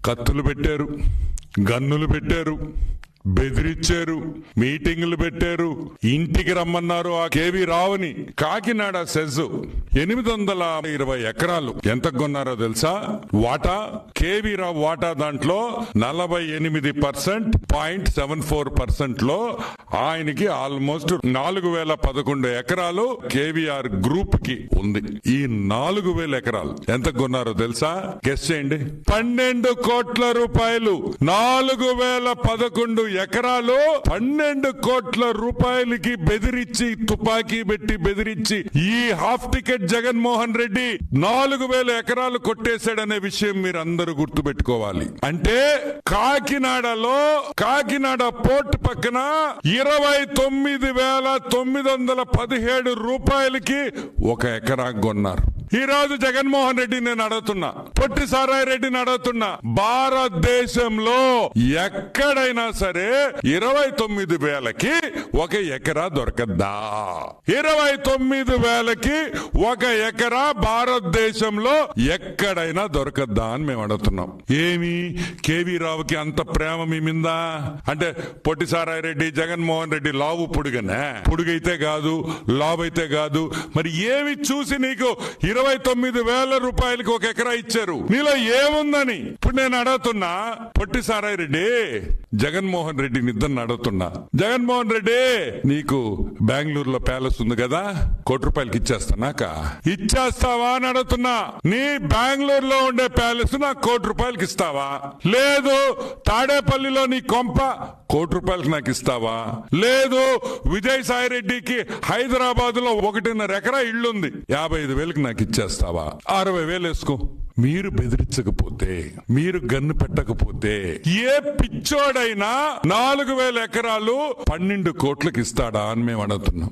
కత్తులు పెట్టారు, గన్నులు పెట్టారు, బెదిరించారు, మీటింగులు పెట్టారు, ఇంటికి రమ్మన్నారు ఆ కేవీ రావుని. కాకినాడ సెజ్ 820 ఎకరాలు ఎంత కొన్నారో తెలుసా? వాటా కేవీ రావు వాటా దాంట్లో 48.74% లో ఆయనకి ఆల్మోస్ట్ 4011 ఎకరాలు కేవీఆర్ గ్రూప్ కి ఉంది. ఈ 4000 ఎకరాలు ఎంత కొన్నారో తెలుసా? గెస్ చేయండి. 12 కోట్ల రూపాయలు. 4011 ఎకరాలు 12 కోట్ల రూపాయలకి బెదిరించి, తుపాకీ పెట్టి బెదిరించి ఈ హాఫ్ టికెట్ జగన్మోహన్ రెడ్డి 4000 ఎకరాలు కొట్టేశాడనే విషయం మీరు అందరూ గుర్తు పెట్టుకోవాలి. అంటే కాకినాడలో, కాకినాడ పోర్ట్ పక్కన 29,917 రూపాయలకి ఒక ఎకరా కొన్నారు. ఈ రోజు జగన్మోహన్ రెడ్డి నేను అడుగుతున్నా, పొట్టి సారాయి రెడ్డిని అడుగుతున్నా, భారతదేశంలో ఎక్కడైనా సరే 29,000కి ఒక ఎకరా దొరకద్దా? 29,000కి ఒక ఎకరా భారతదేశంలో ఎక్కడైనా దొరకద్దా అని మేము అడుగుతున్నాం. ఏమి కేవీ రావుకి అంత ప్రేమ మీ మీద? అంటే పొట్టి సారాయి రెడ్డి, జగన్మోహన్ రెడ్డి లావు పొడుగనే? పొడుగైతే కాదు, లావు అయితే కాదు. మరి ఏమి చూసి నీకు 29,000 రూపాయలకి ఒక ఎకరా ఇచ్చారు? నీలో ఏముందని ఇప్పుడు నేను అడుగుతున్నా. పొట్టి సారాయి రెడ్డి, జగన్మోహన్ రెడ్డిని ఇద్దరిని అడుగుతున్నా. జగన్మోహన్ రెడ్డి, నీకు బెంగళూరులో ప్యాలెస్ ఉంది కదా, ₹1,00,00,000 ఇచ్చేస్తానాక ఇచ్చేస్తావా అని అడుగుతున్నా. నీ బెంగళూరులో ఉండే ప్యాలెస్ నాకు ₹1,00,00,000 ఇస్తావా? లేదు తాడేపల్లిలో నీ కొంప ₹1,00,00,000 నాకు ఇస్తావా? లేదు విజయసాయి రెడ్డికి హైదరాబాద్ లో 1.5 ఎకరా ఇల్లుంది, 55,000కి నాకు ఇచ్చేస్తావా? 60,000 వేసుకో. మీరు బెదిరించకపోతే, మీరు గన్ను పెట్టకపోతే ఏ పిచ్చోడైనా 4,000 ఎకరాలు 12 కోట్లకి ఇస్తాడా అని మేము అడుగుతున్నాం.